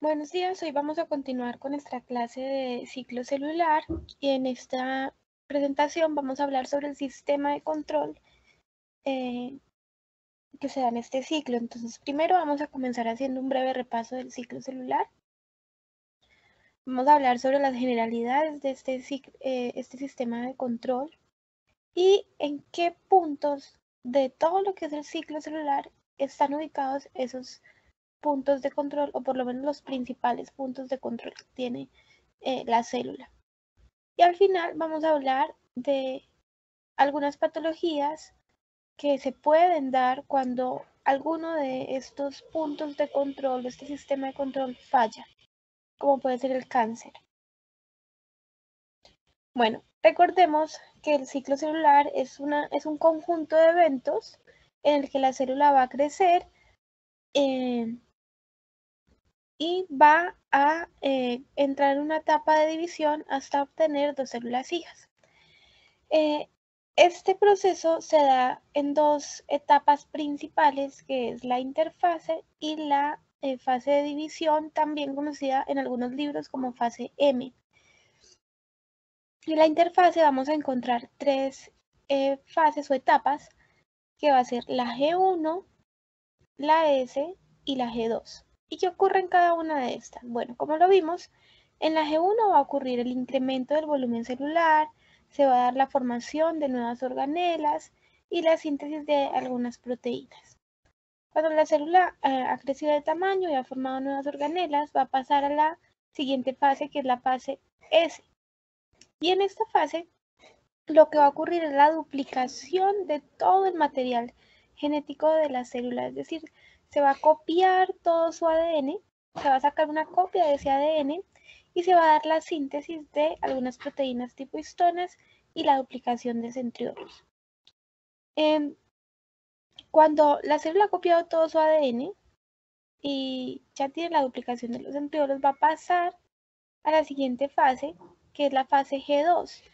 Buenos días, hoy vamos a continuar con nuestra clase de ciclo celular y en esta presentación vamos a hablar sobre el sistema de control eh, que se da en este ciclo. Entonces, primero vamos a comenzar haciendo un breve repaso del ciclo celular. Vamos a hablar sobre las generalidades de este sistema de control y en qué puntos de todo lo que es el ciclo celular están ubicados esos puntos de control, o por lo menos los principales puntos de control que tiene la célula. Y al final vamos a hablar de algunas patologías que se pueden dar cuando alguno de estos puntos de control, de este sistema de control falla, como puede ser el cáncer. Bueno, recordemos que el ciclo celular es un conjunto de eventos en el que la célula va a crecer y va a entrar en una etapa de división hasta obtener dos células hijas. Este proceso se da en dos etapas principales, que es la interfase y la fase de división, también conocida en algunos libros como fase M. En la interfase vamos a encontrar tres fases o etapas, que va a ser la G1, la S y la G2. ¿Y qué ocurre en cada una de estas? Bueno, como lo vimos, en la G1 va a ocurrir el incremento del volumen celular, se va a dar la formación de nuevas organelas y la síntesis de algunas proteínas. Cuando la célula ha crecido de tamaño y ha formado nuevas organelas, va a pasar a la siguiente fase, que es la fase S. Y en esta fase, lo que va a ocurrir es la duplicación de todo el material genético de la célula, es decir, se va a copiar todo su ADN, se va a sacar una copia de ese ADN y se va a dar la síntesis de algunas proteínas tipo histonas y la duplicación de centriolos. Cuando la célula ha copiado todo su ADN y ya tiene la duplicación de los centriolos, va a pasar a la siguiente fase, que es la fase G2.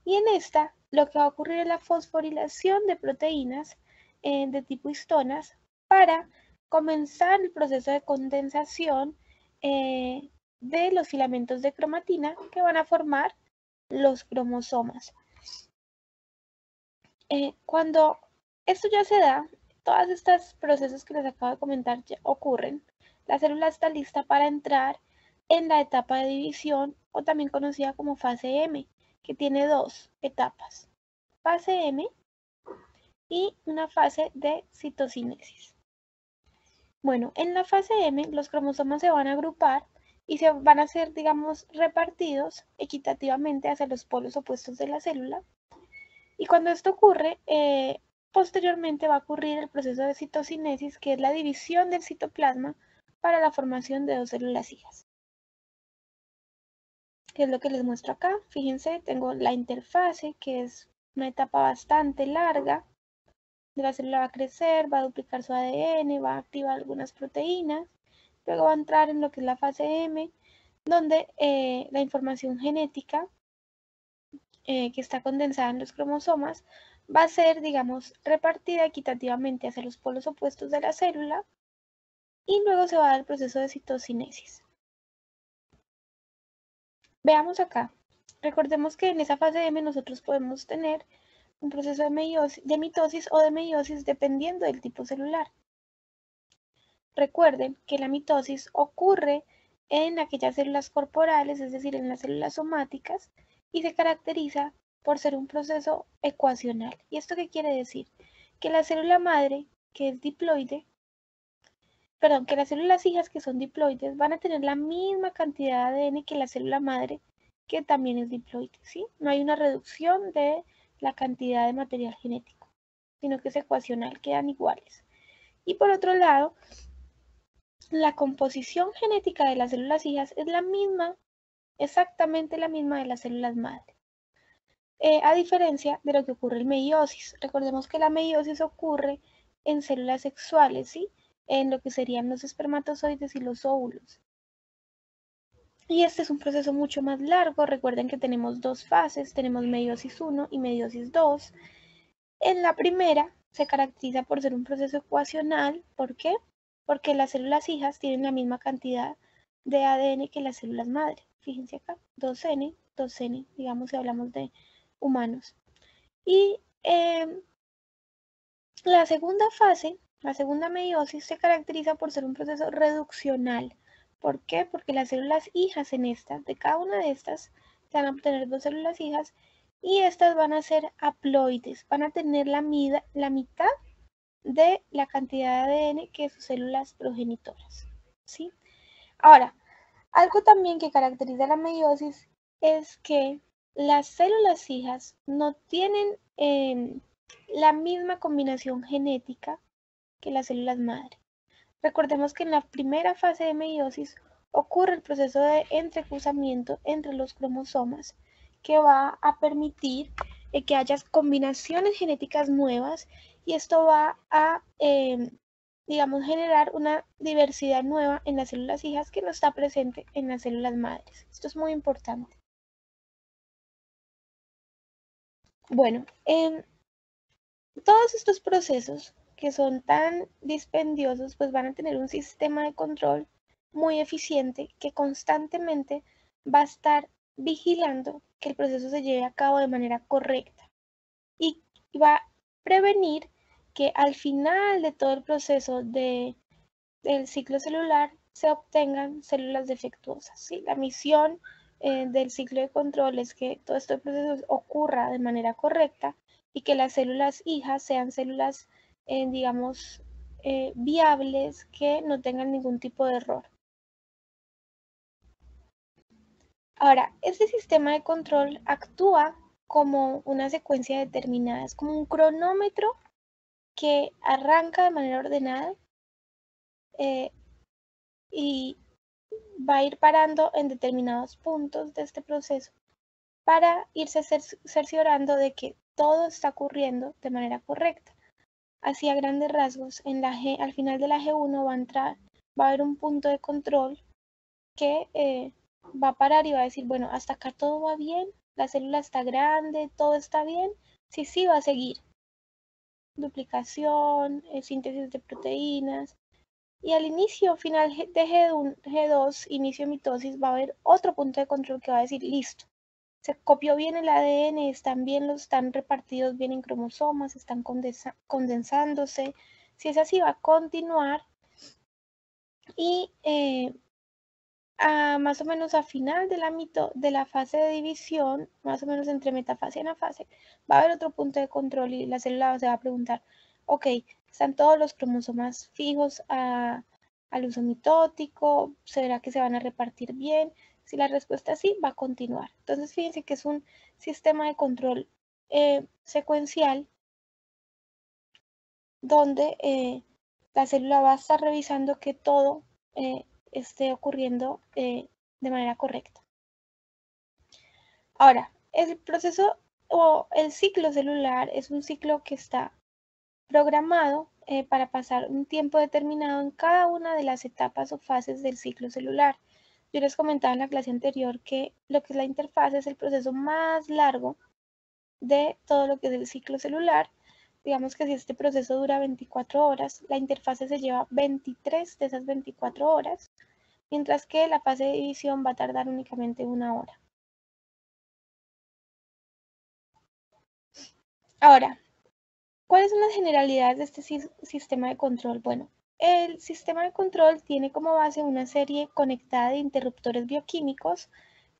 Y en esta, lo que va a ocurrir es la fosforilación de proteínas de tipo histonas para comenzar el proceso de condensación de los filamentos de cromatina que van a formar los cromosomas. Cuando esto ya se da, todos estos procesos que les acabo de comentar ya ocurren, la célula está lista para entrar en la etapa de división, o también conocida como fase M, que tiene dos etapas, fase M y una fase de citocinesis. Bueno, en la fase M los cromosomas se van a agrupar y se van a ser, digamos, repartidos equitativamente hacia los polos opuestos de la célula. Y cuando esto ocurre, posteriormente va a ocurrir el proceso de citocinesis, que es la división del citoplasma para la formación de dos células hijas. ¿Qué es lo que les muestro acá? Fíjense, tengo la interfase, que es una etapa bastante larga. La célula va a crecer, va a duplicar su ADN, va a activar algunas proteínas. Luego va a entrar en lo que es la fase M, donde la información genética que está condensada en los cromosomas va a ser, digamos, repartida equitativamente hacia los polos opuestos de la célula y luego se va a dar el proceso de citocinesis. Veamos acá. Recordemos que en esa fase M nosotros podemos tener un proceso de mitosis o de meiosis dependiendo del tipo celular. Recuerden que la mitosis ocurre en aquellas células corporales, es decir, en las células somáticas, y se caracteriza por ser un proceso ecuacional. ¿Y esto qué quiere decir? Que la célula madre, que es diploide, perdón, que las células hijas que son diploides van a tener la misma cantidad de ADN que la célula madre, que también es diploide, ¿sí? No hay una reducción de la cantidad de material genético, sino que es ecuacional, quedan iguales. Y por otro lado, la composición genética de las células hijas es la misma, exactamente la misma de las células madre. A diferencia de lo que ocurre en meiosis. Recordemos que la meiosis ocurre en células sexuales, ¿sí? En lo que serían los espermatozoides y los óvulos. Y este es un proceso mucho más largo. Recuerden que tenemos dos fases, tenemos meiosis 1 y meiosis 2. En la primera se caracteriza por ser un proceso ecuacional. ¿Por qué? Porque las células hijas tienen la misma cantidad de ADN que las células madre. Fíjense acá, 2N, 2N, digamos si hablamos de humanos. Y la segunda fase, la segunda meiosis, se caracteriza por ser un proceso reduccional. ¿Por qué? Porque las células hijas en esta, de cada una de estas, se van a obtener 2 células hijas y estas van a ser haploides, van a tener la mitad de la cantidad de ADN que sus células progenitoras, ¿sí? Ahora, algo también que caracteriza la meiosis es que las células hijas no tienen la misma combinación genética que las células madre. Recordemos que en la primera fase de meiosis ocurre el proceso de entrecruzamiento entre los cromosomas que va a permitir que haya combinaciones genéticas nuevas y esto va a, digamos, generar una diversidad nueva en las células hijas que no está presente en las células madres. Esto es muy importante. Bueno, todos estos procesos que son tan dispendiosos, pues van a tener un sistema de control muy eficiente que constantemente va a estar vigilando que el proceso se lleve a cabo de manera correcta y va a prevenir que al final de todo el proceso del ciclo celular se obtengan células defectuosas. ¿Sí? La misión del ciclo de control es que todo este proceso ocurra de manera correcta y que las células hijas sean células, digamos, viables que no tengan ningún tipo de error. Ahora, este sistema de control actúa como una secuencia determinada, es como un cronómetro que arranca de manera ordenada y va a ir parando en determinados puntos de este proceso para irse cerciorando de que todo está ocurriendo de manera correcta. Así a grandes rasgos, al final de la G1 va a haber un punto de control que va a parar y va a decir, bueno, hasta acá todo va bien, la célula está grande, todo está bien, sí, va a seguir. Duplicación, síntesis de proteínas, y al inicio final de G2, inicio de mitosis, va a haber otro punto de control que va a decir, listo, se copió bien el ADN, están repartidos bien en cromosomas, están condensándose. Si es así, va a continuar y más o menos a final de la fase de división, más o menos entre metafase y anafase, va a haber otro punto de control y la célula se va a preguntar, ok, ¿están todos los cromosomas fijos al uso mitótico? ¿Será que se van a repartir bien? Si la respuesta es sí, va a continuar. Entonces, fíjense que es un sistema de control secuencial donde la célula va a estar revisando que todo esté ocurriendo de manera correcta. Ahora, el proceso o el ciclo celular es un ciclo que está programado para pasar un tiempo determinado en cada una de las etapas o fases del ciclo celular. Yo les comentaba en la clase anterior que lo que es la interfaz es el proceso más largo de todo lo que es el ciclo celular. Digamos que si este proceso dura 24 horas, la interfase se lleva 23 de esas 24 horas, mientras que la fase de división va a tardar únicamente 1 hora. Ahora, ¿cuáles son las generalidades de este sistema de control? Bueno, el sistema de control tiene como base una serie conectada de interruptores bioquímicos,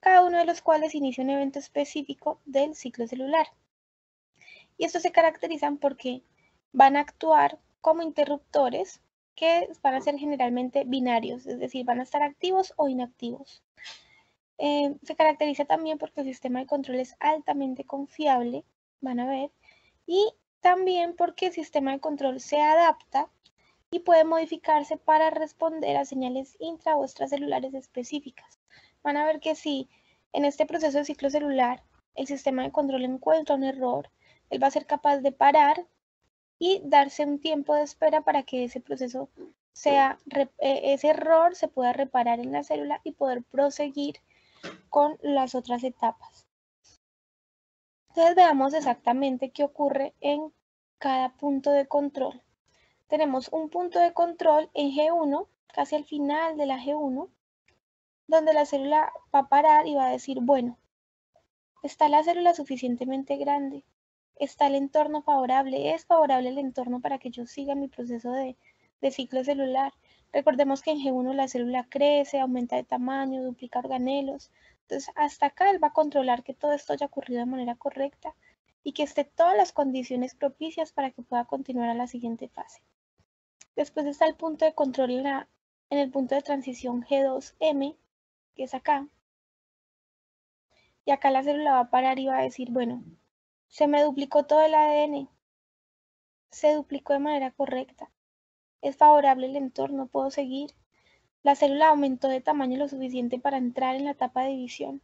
cada uno de los cuales inicia un evento específico del ciclo celular. Y estos se caracterizan porque van a actuar como interruptores que van a ser generalmente binarios, es decir, van a estar activos o inactivos. Se caracteriza también porque el sistema de control es altamente confiable, van a ver, y también porque el sistema de control se adapta y puede modificarse para responder a señales intra o extracelulares específicas. Van a ver que si en este proceso de ciclo celular el sistema de control encuentra un error, él va a ser capaz de parar y darse un tiempo de espera para que ese proceso ese error se pueda reparar en la célula y poder proseguir con las otras etapas. Entonces veamos exactamente qué ocurre en cada punto de control. Tenemos un punto de control en G1, casi al final de la G1, donde la célula va a parar y va a decir, bueno, ¿está la célula suficientemente grande? ¿Está el entorno favorable? ¿Es favorable el entorno para que yo siga mi proceso de ciclo celular? Recordemos que en G1 la célula crece, aumenta de tamaño, duplica organelos. Entonces, hasta acá él va a controlar que todo esto haya ocurrido de manera correcta y que esté todas las condiciones propicias para que pueda continuar a la siguiente fase. Después está el punto de control en el punto de transición G2M, que es acá. Y acá la célula va a parar y va a decir, bueno, se me duplicó todo el ADN, se duplicó de manera correcta, es favorable el entorno, puedo seguir. La célula aumentó de tamaño lo suficiente para entrar en la etapa de división.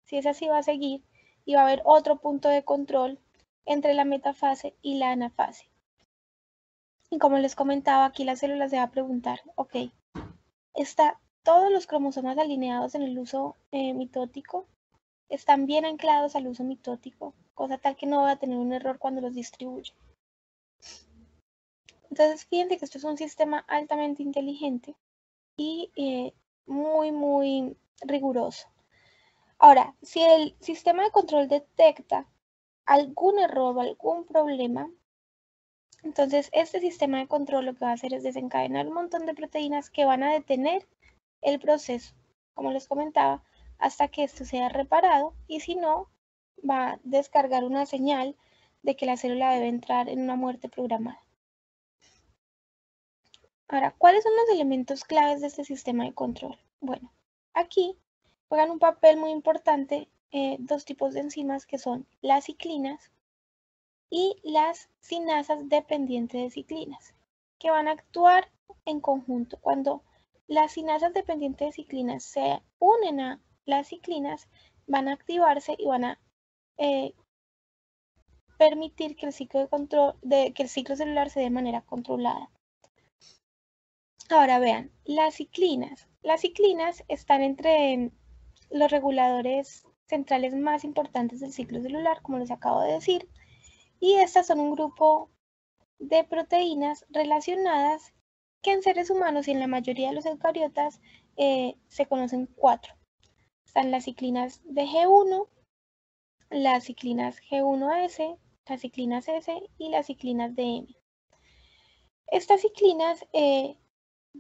Si es así, va a seguir y va a haber otro punto de control entre la metafase y la anafase. Y como les comentaba, aquí la célula se va a preguntar, ok, ¿está todos los cromosomas alineados en el uso mitótico? ¿Están bien anclados al uso mitótico? Cosa tal que no voy a tener un error cuando los distribuya. Entonces, fíjense que esto es un sistema altamente inteligente y muy riguroso. Ahora, si el sistema de control detecta algún error o algún problema, entonces este sistema de control lo que va a hacer es desencadenar un montón de proteínas que van a detener el proceso, como les comentaba, hasta que esto sea reparado, y si no, va a descargar una señal de que la célula debe entrar en una muerte programada. Ahora, ¿cuáles son los elementos claves de este sistema de control? Bueno, aquí juegan un papel muy importante dos tipos de enzimas que son las ciclinas y las cinasas dependientes de ciclinas, que van a actuar en conjunto. Cuando las cinasas dependientes de ciclinas se unen a las ciclinas, van a activarse y van a permitir que el ciclo celular se dé de manera controlada. Ahora vean, las ciclinas. Las ciclinas están entre los reguladores centrales más importantes del ciclo celular, como les acabo de decir, y estas son un grupo de proteínas relacionadas que en seres humanos y en la mayoría de los eucariotas se conocen 4. Están las ciclinas de G1, las ciclinas G1S, las ciclinas S y las ciclinas de M. Estas ciclinas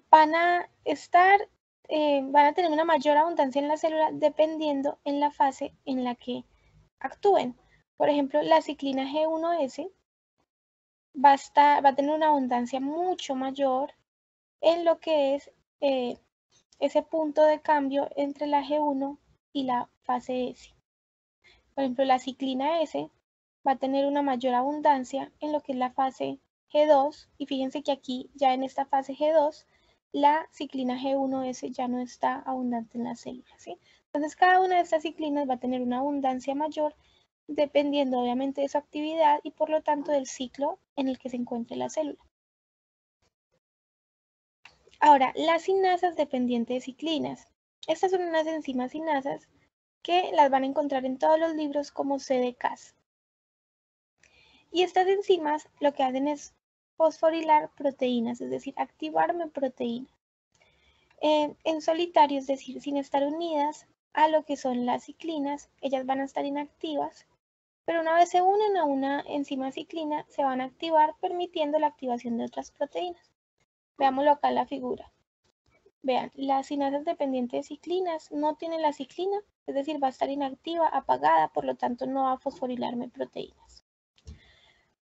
van a tener una mayor abundancia en la célula dependiendo en la fase en la que actúen. Por ejemplo, la ciclina G1S va a tener una abundancia mucho mayor en lo que es ese punto de cambio entre la G1 y la fase S. Por ejemplo, la ciclina S va a tener una mayor abundancia en lo que es la fase G2, y fíjense que aquí ya en esta fase G2 la ciclina G1S ya no está abundante en la célula, ¿sí? Entonces cada una de estas ciclinas va a tener una abundancia mayor dependiendo obviamente de su actividad y por lo tanto del ciclo en el que se encuentre la célula. Ahora, las cinasas dependientes de ciclinas. Estas son unas enzimas cinasas que las van a encontrar en todos los libros como CDKs. Y estas enzimas lo que hacen es fosforilar proteínas, es decir, activarme proteínas. En solitario, es decir, sin estar unidas a lo que son las ciclinas, ellas van a estar inactivas, pero una vez se unen a una enzima ciclina, se van a activar permitiendo la activación de otras proteínas. Veámoslo acá en la figura. Vean, las cinasas dependientes de ciclinas no tienen la ciclina, es decir, va a estar inactiva, apagada, por lo tanto no va a fosforilarme proteínas.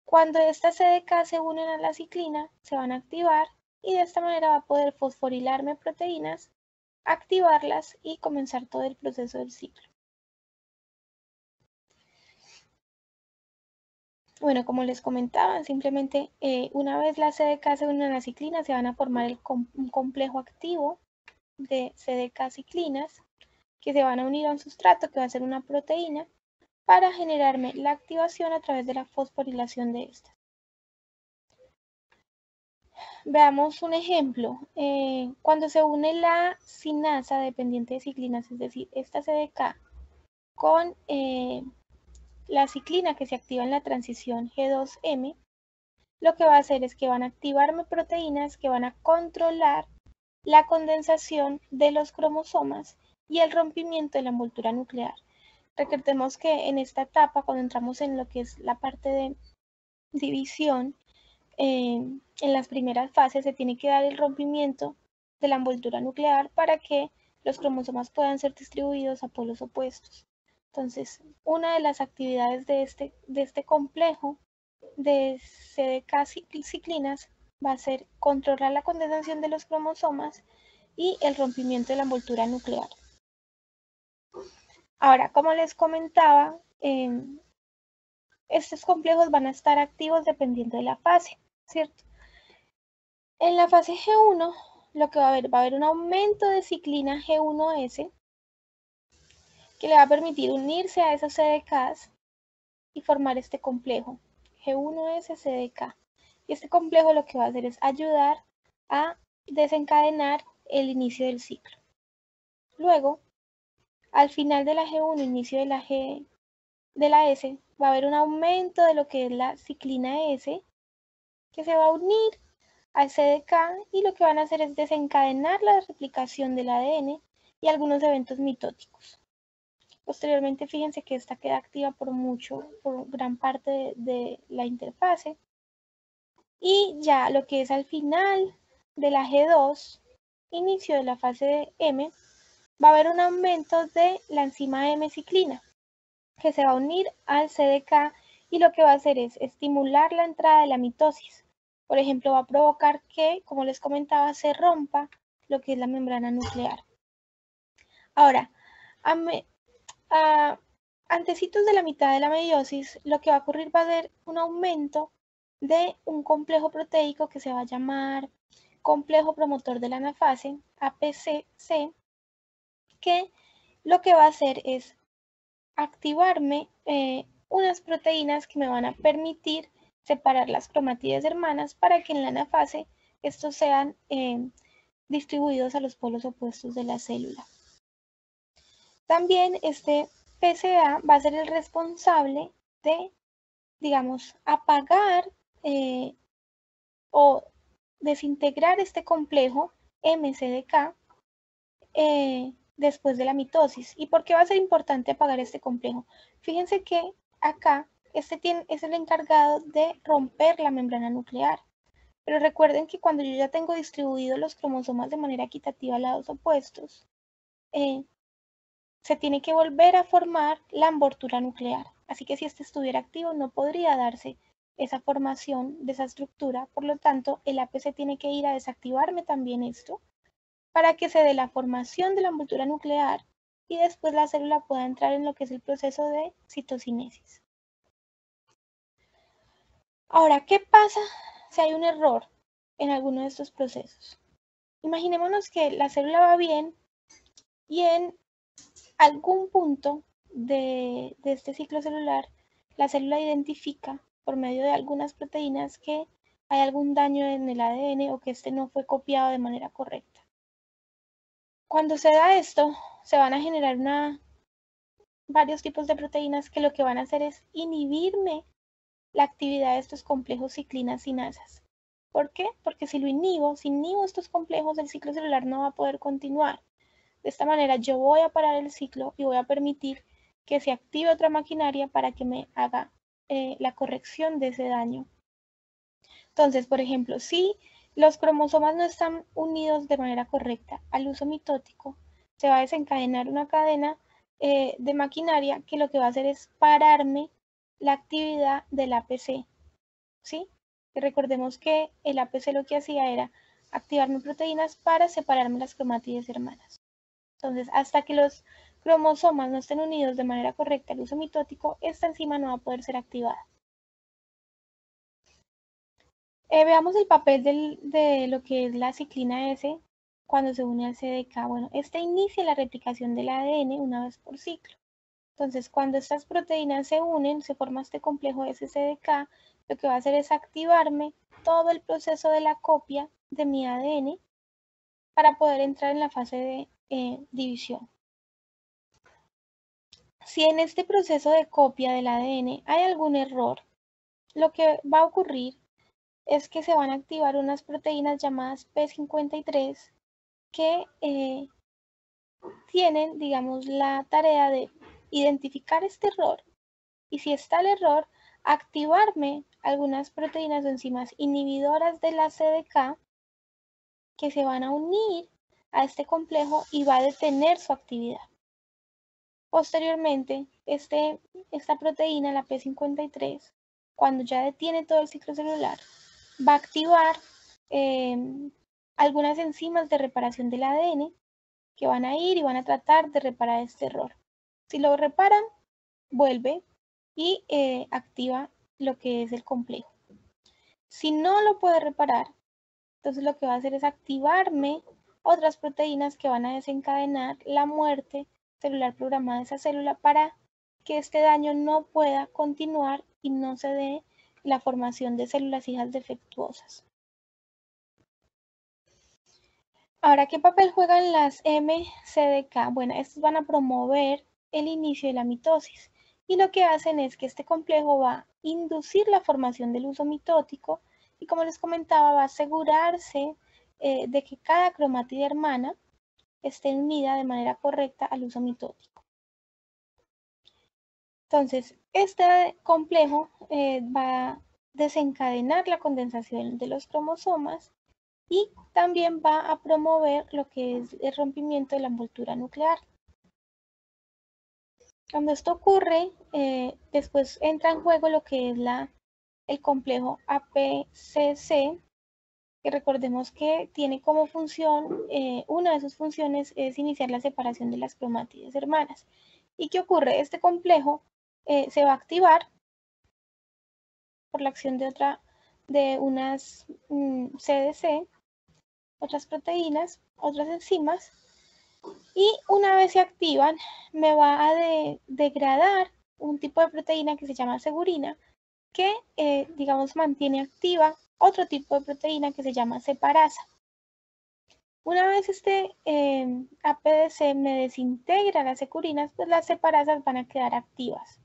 Cuando estas CDK se unen a la ciclina, se van a activar y de esta manera va a poder fosforilarme proteínas, activarlas y comenzar todo el proceso del ciclo. Bueno, como les comentaba, simplemente una vez las CDK se unen a la ciclina, se van a formar un complejo activo de CDK ciclinas que se van a unir a un sustrato que va a ser una proteína para generarme la activación a través de la fosforilación de estas. Veamos un ejemplo. Cuando se une la cinasa dependiente de ciclinas, es decir, esta CDK, con la ciclina que se activa en la transición G2M, lo que va a hacer es que van a activarme proteínas que van a controlar la condensación de los cromosomas y el rompimiento de la envoltura nuclear. Recordemos que en esta etapa, cuando entramos en lo que es la parte de división, en las primeras fases se tiene que dar el rompimiento de la envoltura nuclear para que los cromosomas puedan ser distribuidos a polos opuestos. Entonces, una de las actividades de este complejo de CDK ciclinas va a ser controlar la condensación de los cromosomas y el rompimiento de la envoltura nuclear. Ahora, como les comentaba, estos complejos van a estar activos dependiendo de la fase, ¿cierto? En la fase G1, lo que va a haber un aumento de ciclina G1S que le va a permitir unirse a esos CDKs y formar este complejo, G1S CDK. Y este complejo lo que va a hacer es ayudar a desencadenar el inicio del ciclo. Luego, al final de la G1, inicio de la S, va a haber un aumento de lo que es la ciclina S, que se va a unir al CDK y lo que van a hacer es desencadenar la replicación del ADN y algunos eventos mitóticos. Posteriormente, fíjense que esta queda activa por gran parte de la interfase. Y ya lo que es al final de la G2, inicio de la fase de M, va a haber un aumento de la enzima M-ciclina, que se va a unir al CDK y lo que va a hacer es estimular la entrada de la mitosis. Por ejemplo, va a provocar que, como les comentaba, se rompa lo que es la membrana nuclear. Ahora, antecitos de la mitad de la meiosis, lo que va a ocurrir va a ser un aumento de un complejo proteico que se va a llamar complejo promotor de la anafase, APCC, que lo que va a hacer es activarme unas proteínas que me van a permitir separar las cromátides hermanas para que en la anafase estos sean distribuidos a los polos opuestos de la célula. También este PCA va a ser el responsable de, digamos, apagar o desintegrar este complejo MCDK después de la mitosis. ¿Y por qué va a ser importante apagar este complejo? Fíjense que acá es el encargado de romper la membrana nuclear. Pero recuerden que cuando yo ya tengo distribuidos los cromosomas de manera equitativa a lados opuestos, se tiene que volver a formar la envoltura nuclear. Así que si este estuviera activo no podría darse esa formación de esa estructura. Por lo tanto, el APC tiene que ir a desactivarme también esto para que se dé la formación de la envoltura nuclear y después la célula pueda entrar en lo que es el proceso de citocinesis. Ahora, ¿qué pasa si hay un error en alguno de estos procesos? Imaginémonos que la célula va bien y en algún punto de este ciclo celular, la célula identifica por medio de algunas proteínas que hay algún daño en el ADN o que este no fue copiado de manera correcta. Cuando se da esto, se van a generar varios tipos de proteínas que lo que van a hacer es inhibirme la actividad de estos complejos ciclina-sinasas. ¿Por qué? Porque si inhibo estos complejos, el ciclo celular no va a poder continuar. De esta manera yo voy a parar el ciclo y voy a permitir que se active otra maquinaria para que me haga la corrección de ese daño. Entonces, por ejemplo, si los cromosomas no están unidos de manera correcta al uso mitótico, se va a desencadenar una cadena de maquinaria que lo que va a hacer es pararme la actividad del APC, ¿sí? Y recordemos que el APC lo que hacía era activarme proteínas para separarme las cromátides hermanas. Entonces, hasta que los cromosomas no estén unidos de manera correcta al uso mitótico, esta enzima no va a poder ser activada. Veamos el papel de lo que es la ciclina S cuando se une al CDK. Bueno, este inicia la replicación del ADN una vez por ciclo. Entonces, cuando estas proteínas se unen, se forma este complejo SCDK, lo que va a hacer es activarme todo el proceso de la copia de mi ADN para poder entrar en la fase de división. Si en este proceso de copia del ADN hay algún error, lo que va a ocurrir es que se van a activar unas proteínas llamadas P53 que tienen, digamos, la tarea de identificar este error y si está el error, activarme algunas proteínas o enzimas inhibidoras de la CDK que se van a unir a este complejo y va a detener su actividad. Posteriormente, esta proteína, la P53, cuando ya detiene todo el ciclo celular, va a activar algunas enzimas de reparación del ADN que van a ir y van a tratar de reparar este error. Si lo reparan, vuelve y activa lo que es el complejo. Si no lo puede reparar, entonces lo que va a hacer es activarme otras proteínas que van a desencadenar la muerte celular programada de esa célula para que este daño no pueda continuar y no se dé la formación de células hijas defectuosas. Ahora, ¿qué papel juegan las MCDK? Bueno, estos van a promover el inicio de la mitosis y lo que hacen es que este complejo va a inducir la formación del uso mitótico y como les comentaba va a asegurarse de que cada cromátide hermana esté unida de manera correcta al uso mitótico. Entonces, este complejo va a desencadenar la condensación de los cromosomas y también va a promover lo que es el rompimiento de la envoltura nuclear. Cuando esto ocurre, después entra en juego lo que es el complejo APCC, que recordemos que tiene como función, una de sus funciones es iniciar la separación de las cromátides hermanas. ¿Y qué ocurre? Este complejo se va a activar por la acción de unas CDC, otras proteínas, otras enzimas, y una vez se activan, me va a degradar un tipo de proteína que se llama segurina, que, digamos, mantiene activa otro tipo de proteína que se llama separasa. Una vez este APDC me desintegra las segurinas, pues las separasas van a quedar activas.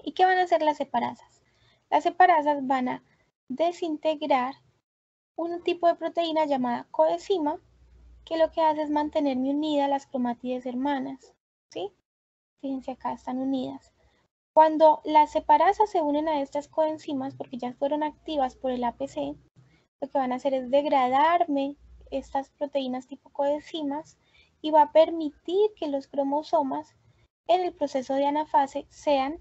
¿Y qué van a hacer las separasas? Las separasas van a desintegrar un tipo de proteína llamada coenzima, que lo que hace es mantenerme unida a las cromátides hermanas, ¿sí? Fíjense acá, están unidas. Cuando las separasas se unen a estas coenzimas, porque ya fueron activas por el APC, lo que van a hacer es degradarme estas proteínas tipo coenzimas y va a permitir que los cromosomas en el proceso de anafase sean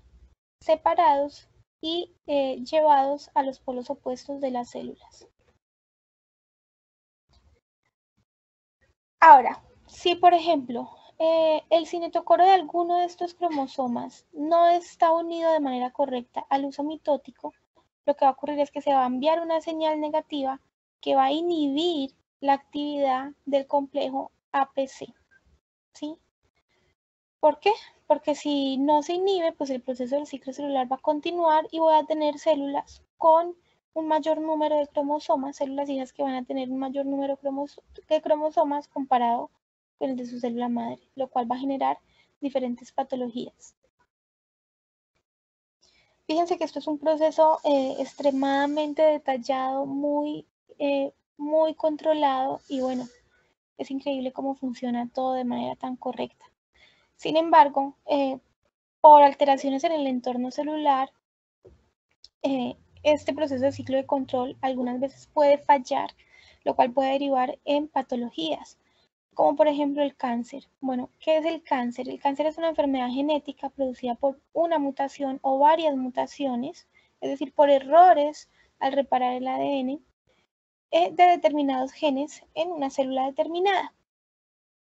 separados y llevados a los polos opuestos de las células. Ahora, si por ejemplo el cinetocoro de alguno de estos cromosomas no está unido de manera correcta al uso mitótico, lo que va a ocurrir es que se va a enviar una señal negativa que va a inhibir la actividad del complejo APC, ¿sí? ¿Por qué? Porque si no se inhibe, pues el proceso del ciclo celular va a continuar y voy a tener células con un mayor número de cromosomas, células hijas que van a tener un mayor número de cromosomas comparado con el de su célula madre, lo cual va a generar diferentes patologías. Fíjense que esto es un proceso extremadamente detallado, muy controlado y bueno, es increíble cómo funciona todo de manera tan correcta. Sin embargo, por alteraciones en el entorno celular, este proceso de ciclo de control algunas veces puede fallar, lo cual puede derivar en patologías, como por ejemplo el cáncer. Bueno, ¿qué es el cáncer? El cáncer es una enfermedad genética producida por una mutación o varias mutaciones, es decir, por errores al reparar el ADN de determinados genes en una célula determinada.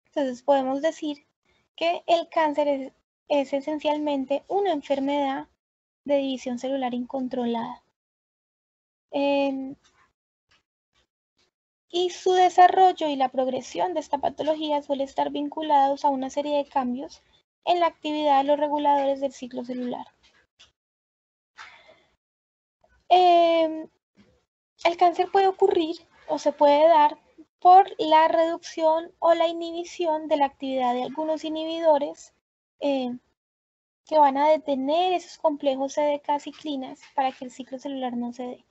Entonces podemos decir que el cáncer es esencialmente una enfermedad de división celular incontrolada. Y su desarrollo y la progresión de esta patología suele estar vinculados a una serie de cambios en la actividad de los reguladores del ciclo celular. El cáncer puede ocurrir o se puede dar por la reducción o la inhibición de la actividad de algunos inhibidores que van a detener esos complejos CDK ciclinas para que el ciclo celular no se dé.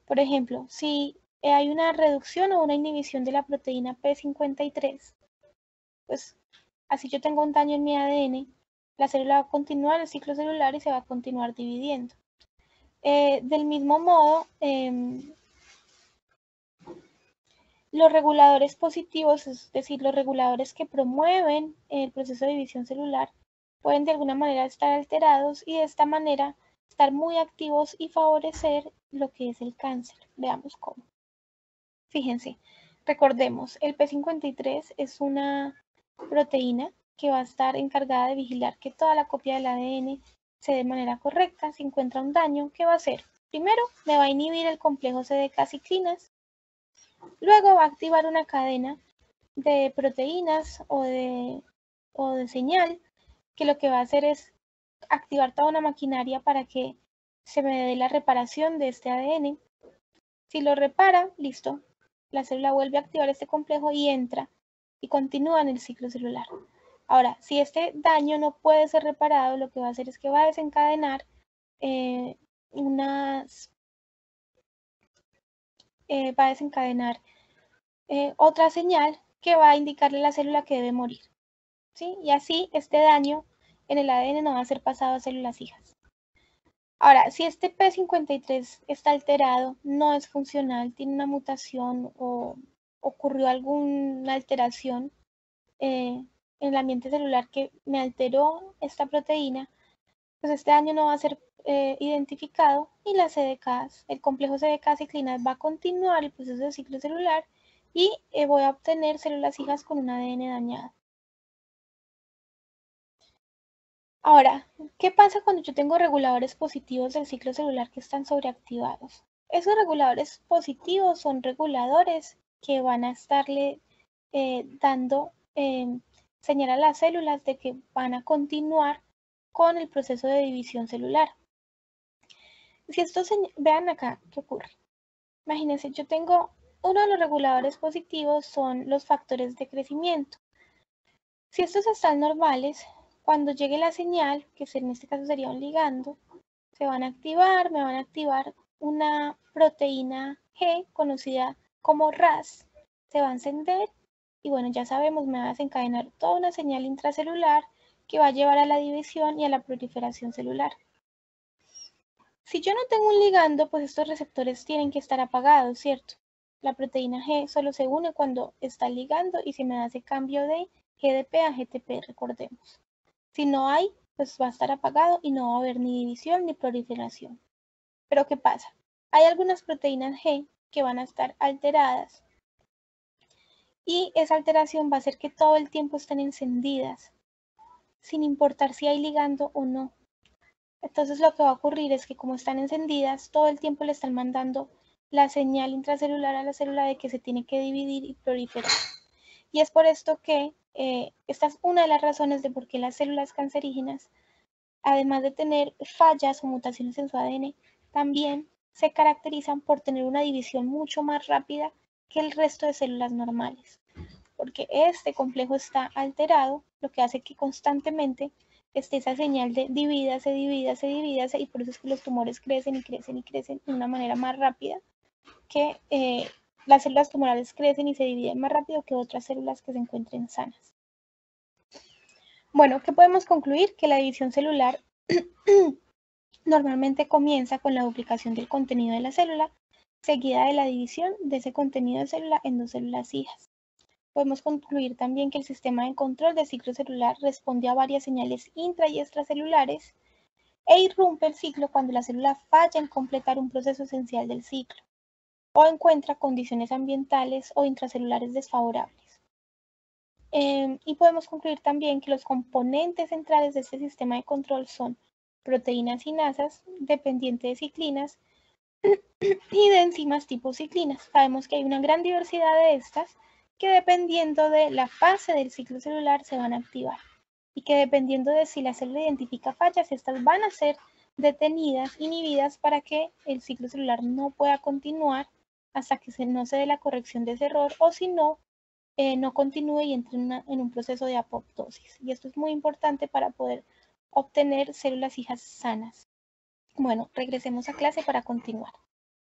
Por ejemplo, si hay una reducción o una inhibición de la proteína P53, pues Así yo tengo un daño en mi ADN, la célula va a continuar el ciclo celular y se va a continuar dividiendo. Del mismo modo, los reguladores positivos, es decir, los reguladores que promueven el proceso de división celular, pueden de alguna manera estar alterados y de esta manera estar muy activos y favorecer lo que es el cáncer. Veamos cómo. Fíjense, recordemos, el P53 es una proteína que va a estar encargada de vigilar que toda la copia del ADN se dé de manera correcta. Si encuentra un daño, ¿qué va a hacer? Primero, me va a inhibir el complejo CDK-ciclinas. Luego va a activar una cadena de proteínas o de señal que lo que va a hacer es activar toda una maquinaria para que se me dé la reparación de este ADN. Si lo repara, listo, la célula vuelve a activar este complejo y entra y continúa en el ciclo celular. Ahora, si este daño no puede ser reparado, lo que va a hacer es que va a desencadenar otra señal que va a indicarle a la célula que debe morir, ¿sí? Y así este daño en el ADN no va a ser pasado a células hijas. Ahora, si este P53 está alterado, no es funcional, tiene una mutación o ocurrió alguna alteración en el ambiente celular que me alteró esta proteína, pues este daño no va a ser identificado y las CDKs, el complejo CDK-ciclinas va a continuar el proceso de ciclo celular y voy a obtener células hijas con un ADN dañado. Ahora, ¿qué pasa cuando yo tengo reguladores positivos del ciclo celular que están sobreactivados? Esos reguladores positivos son reguladores que van a estarle dando señal a las células de que van a continuar con el proceso de división celular. Si esto vean acá, ¿qué ocurre? Imagínense, yo tengo uno de los reguladores positivos son los factores de crecimiento. Si estos están normales, cuando llegue la señal, que en este caso sería un ligando, se van a activar, me van a activar una proteína G conocida como RAS, se va a encender y bueno, ya sabemos, me va a desencadenar toda una señal intracelular que va a llevar a la división y a la proliferación celular. Si yo no tengo un ligando, pues estos receptores tienen que estar apagados, ¿cierto? La proteína G solo se une cuando está ligando y se me hace cambio de GDP a GTP, recordemos. Si no hay, pues va a estar apagado y no va a haber ni división ni proliferación. Pero ¿qué pasa? Hay algunas proteínas G que van a estar alteradas y esa alteración va a hacer que todo el tiempo estén encendidas, sin importar si hay ligando o no. Entonces lo que va a ocurrir es que como están encendidas, todo el tiempo le están mandando la señal intracelular a la célula de que se tiene que dividir y proliferar. Y es por esto que esta es una de las razones de por qué las células cancerígenas, además de tener fallas o mutaciones en su ADN, también se caracterizan por tener una división mucho más rápida que el resto de células normales. Porque este complejo está alterado, lo que hace que constantemente esté esa señal de divídase, divídase, divídase, y por eso es que los tumores crecen y crecen y crecen de una manera más rápida, que las células tumorales crecen y se dividen más rápido que otras células que se encuentren sanas. Bueno, ¿qué podemos concluir? Que la división celular normalmente comienza con la duplicación del contenido de la célula, seguida de la división de ese contenido de célula en dos células hijas. Podemos concluir también que el sistema de control del ciclo celular responde a varias señales intra y extracelulares e irrumpe el ciclo cuando la célula falla en completar un proceso esencial del ciclo o encuentra condiciones ambientales o intracelulares desfavorables. Y podemos concluir también que los componentes centrales de este sistema de control son proteínas sinasas dependientes de ciclinas y de enzimas tipo ciclinas. Sabemos que hay una gran diversidad de estas que dependiendo de la fase del ciclo celular se van a activar y que dependiendo de si la célula identifica fallas, estas van a ser detenidas, inhibidas para que el ciclo celular no pueda continuar hasta que no se dé la corrección de ese error o si no, no continúe y entre en un proceso de apoptosis. Y esto es muy importante para poder obtener células hijas sanas. Bueno, regresemos a clase para continuar.